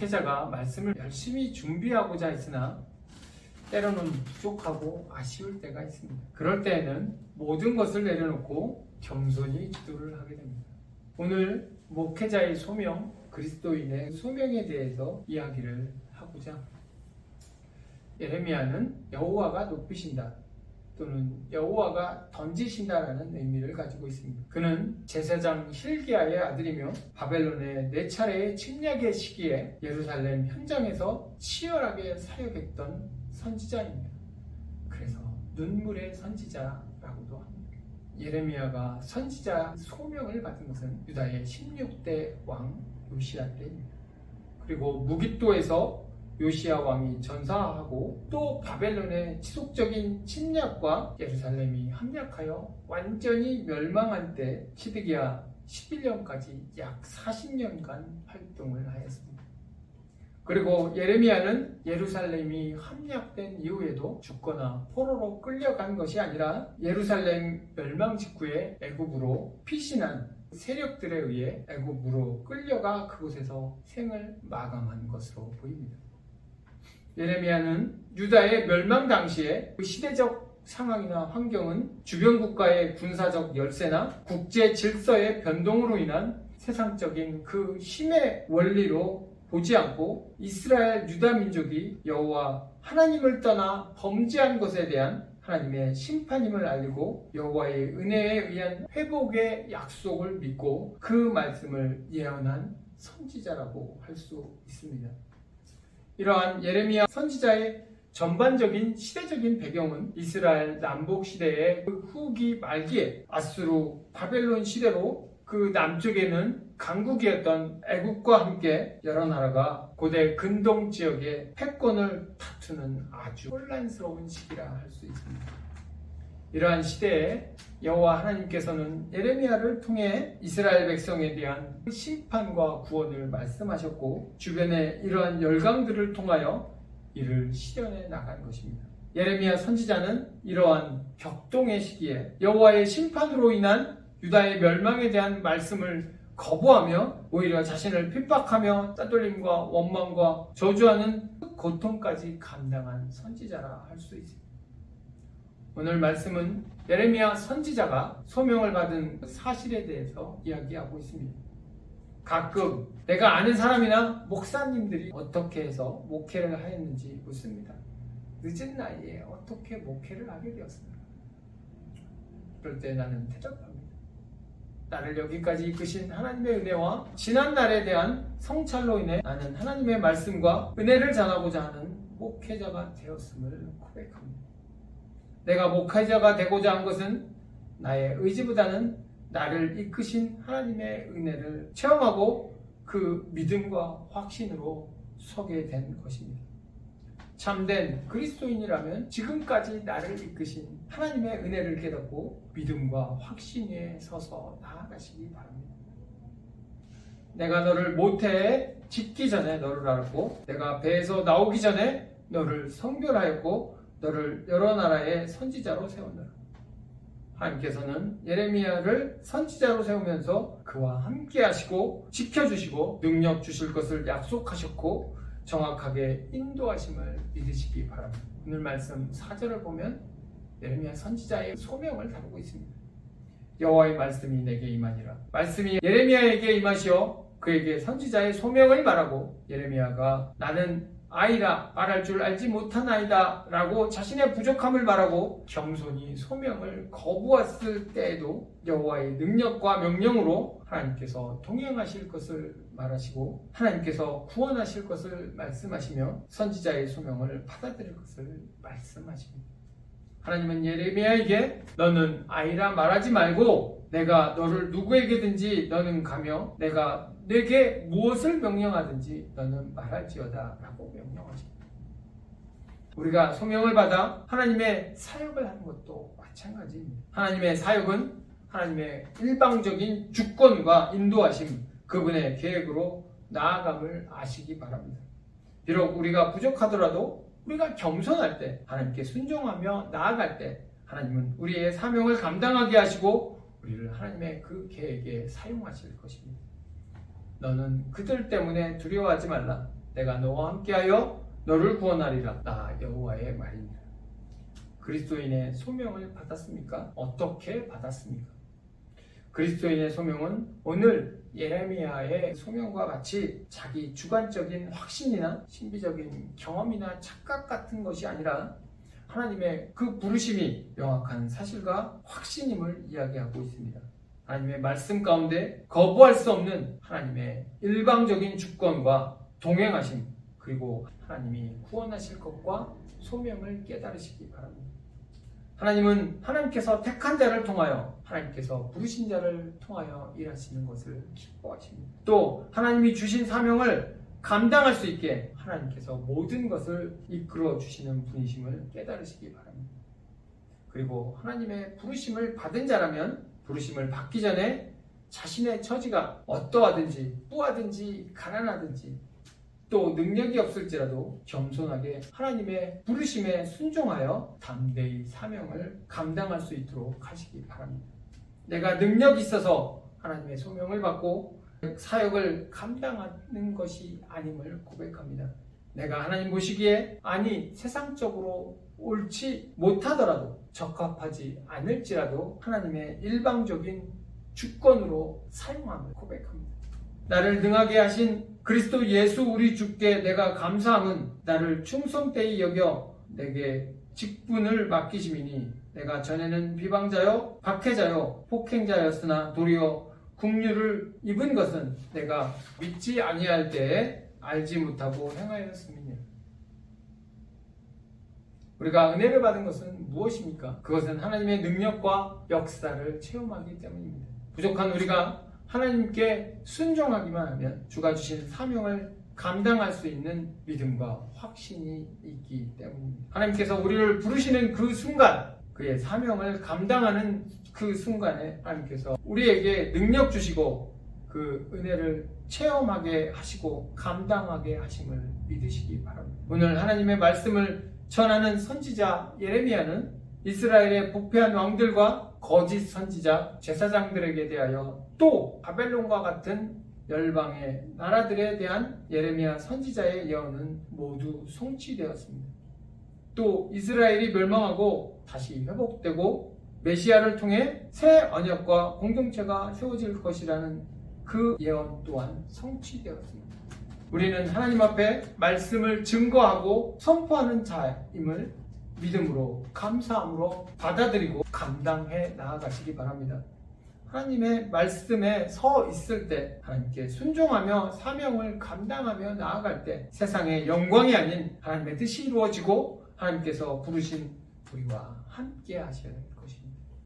목회자가 말씀을 열심히 준비하고자 했으나 때로는 부족하고 아쉬울 때가 있습니다. 그럴 때에는 모든 것을 내려놓고 겸손히 기도를 하게 됩니다. 오늘 목회자의 소명, 그리스도인의 소명에 대해서 이야기를 하고자 합니다. 예레미야는 여호와가 높이신다 또는 여호와가 던지신다라는 의미를 가지고 있습니다. 그는 제사장 hil기야의 아들이며 바벨론의 4차례의 침략의 시기에 예루살렘 현장에서 치열하게 사역했던 선지자입니다. 그래서 눈물의 선지자라고도 합니다. 예레미야가 선지자 소명을 받은 것은 유다의 16대 왕 요시야 때입니다. 그리고 무깃도에서 요시야 왕이 전사하고 또 바벨론의 지속적인 침략과 예루살렘이 함락하여 완전히 멸망한 때 시드기야 11년까지 약 40년간 활동을 하였습니다. 그리고 예레미야는 예루살렘이 함락된 이후에도 죽거나 포로로 끌려간 것이 아니라 예루살렘 멸망 직후에 애굽으로 피신한 세력들에 의해 애굽으로 끌려가 그곳에서 생을 마감한 것으로 보입니다. 예레미야는 유다의 멸망 당시에 그 시대적 상황이나 환경은 주변 국가의 군사적 열세나 국제 질서의 변동으로 인한 세상적인 그 힘의 원리로 보지 않고 이스라엘 유다 민족이 여호와 하나님을 떠나 범죄한 것에 대한 하나님의 심판임을 알고 여호와의 은혜에 의한 회복의 약속을 믿고 그 말씀을 예언한 선지자라고 할 수 있습니다. 이러한 예레미야 선지자의 전반적인 시대적인 배경은 이스라엘 남북 시대의 그 후기 말기에 아수르 바벨론 시대로 그 남쪽에는 강국이었던 애국과 함께 여러 나라가 고대 근동 지역의 패권을 다투는 아주 혼란스러운 시기라 할 수 있습니다. 이러한 시대에 여호와 하나님께서는 예레미야를 통해 이스라엘 백성에 대한 심판과 구원을 말씀하셨고 주변의 이러한 열강들을 통하여 이를 실현해 나간 것입니다. 예레미야 선지자는 이러한 격동의 시기에 여호와의 심판으로 인한 유다의 멸망에 대한 말씀을 거부하며 오히려 자신을 핍박하며 따돌림과 원망과 저주하는 고통까지 감당한 선지자라 할 수 있습니다. 오늘 말씀은 예레미야 선지자가 소명을 받은 사실에 대해서 이야기하고 있습니다. 가끔 내가 아는 사람이나 목사님들이 어떻게 해서 목회를 하였는지 묻습니다. 늦은 나이에 어떻게 목회를 하게 되었습니까? 그럴 때 나는 대답합니다. 나를 여기까지 이끄신 하나님의 은혜와 지난날에 대한 성찰로 인해 나는 하나님의 말씀과 은혜를 전하고자 하는 목회자가 되었음을 고백합니다. 내가 목회자가 되고자 한 것은 나의 의지보다는 나를 이끄신 하나님의 은혜를 체험하고 그 믿음과 확신으로 서게 된 것입니다. 참된 그리스도인이라면 지금까지 나를 이끄신 하나님의 은혜를 깨닫고 믿음과 확신에 서서 나아가시기 바랍니다. 내가 너를 모태에 짓기 전에 너를 알았고 내가 배에서 나오기 전에 너를 성별하였고 너를 여러 나라의 선지자로 세웠노라. 하나님께서는 예레미야를 선지자로 세우면서 그와 함께 하시고 지켜주시고 능력 주실 것을 약속하셨고 정확하게 인도하심을 믿으시기 바랍니다. 오늘 말씀 4절을 보면 예레미야 선지자의 소명을 다루고 있습니다. 여호와의 말씀이 내게 임하니라. 말씀이 예레미야에게 임하시어 그에게 선지자의 소명을 말하고 예레미야가 나는 아이라 말할 줄 알지 못하나이다 라고 자신의 부족함을 말하고 겸손히 소명을 거부했을 때에도 여호와의 능력과 명령으로 하나님께서 동행하실 것을 말하시고 하나님께서 구원하실 것을 말씀하시며 선지자의 소명을 받아들일 것을 말씀하십니다. 하나님은 예레미야에게 너는 아이라 말하지 말고 내가 너를 누구에게든지 너는 가며 내가 내게 무엇을 명령하든지 너는 말할지어다 라고 명령하십니다. 우리가 소명을 받아 하나님의 사역을 하는 것도 마찬가지입니다. 하나님의 사역은 하나님의 일방적인 주권과 인도하심, 그분의 계획으로 나아감을 아시기 바랍니다. 비록 우리가 부족하더라도 우리가 겸손할 때, 하나님께 순종하며 나아갈 때 하나님은 우리의 사명을 감당하게 하시고 우리를 하나님의 그 계획에 사용하실 것입니다. 너는 그들 때문에 두려워하지 말라. 내가 너와 함께하여 너를 구원하리라. 나 여호와의 말입니다. 그리스도인의 소명을 받았습니까? 어떻게 받았습니까? 그리스도인의 소명은 오늘 예레미야의 소명과 같이 자기 주관적인 확신이나 신비적인 경험이나 착각 같은 것이 아니라 하나님의 그 부르심이 명확한 사실과 확신임을 이야기하고 있습니다. 하나님의 말씀 가운데 거부할 수 없는 하나님의 일방적인 주권과 동행하심, 그리고 하나님이 구원하실 것과 소명을 깨달으시기 바랍니다. 하나님은 하나님께서 택한 자를 통하여, 하나님께서 부르신 자를 통하여 일하시는 것을 기뻐하십니다. 또 하나님이 주신 사명을 감당할 수 있게 하나님께서 모든 것을 이끌어 주시는 분이심을 깨달으시기 바랍니다. 그리고 하나님의 부르심을 받은 자라면 부르심을 받기 전에 자신의 처지가 어떠하든지 뿌하든지 가난하든지 또 능력이 없을지라도 겸손하게 하나님의 부르심에 순종하여 담대히 사명을 감당할 수 있도록 하시기 바랍니다. 내가 능력이 있어서 하나님의 소명을 받고 사역을 감당하는 것이 아님을 고백합니다. 내가 하나님 보시기에 세상적으로 옳지 못하더라도 적합하지 않을지라도 하나님의 일방적인 주권으로 사용함을 고백합니다. 나를 능하게 하신 그리스도 예수 우리 주께 내가 감사함은 나를 충성되이 여겨 내게 직분을 맡기심이니 내가 전에는 비방자요 박해자요 폭행자였으나 도리어 국류를 입은 것은 내가 믿지 아니할 때에 알지 못하고 행하였음이니라. 우리가 은혜를 받은 것은 무엇입니까? 그것은 하나님의 능력과 역사를 체험하기 때문입니다. 부족한 우리가 하나님께 순종하기만 하면 주가 주신 사명을 감당할 수 있는 믿음과 확신이 있기 때문입니다. 하나님께서 우리를 부르시는 그 순간, 그의 사명을 감당하는 그 순간에 하나님께서 우리에게 능력 주시고 그 은혜를 체험하게 하시고 감당하게 하심을 믿으시기 바랍니다. 오늘 하나님의 말씀을 전하는 선지자 예레미야는 이스라엘의 부패한 왕들과 거짓 선지자 제사장들에게 대하여 또 바벨론과 같은 열방의 나라들에 대한 예레미야 선지자의 예언은 모두 성취되었습니다. 또 이스라엘이 멸망하고 다시 회복되고 메시아를 통해 새 언약과 공동체가 세워질 것이라는 그 예언 또한 성취되었습니다. 우리는 하나님 앞에 말씀을 증거하고 선포하는 자임을 믿음으로 감사함으로 받아들이고 감당해 나아가시기 바랍니다. 하나님의 말씀에 서 있을 때 하나님께 순종하며 사명을 감당하며 나아갈 때 세상의 영광이 아닌 하나님의 뜻이 이루어지고 하나님께서 부르신 우리와 함께 하셔야 할 것입니다.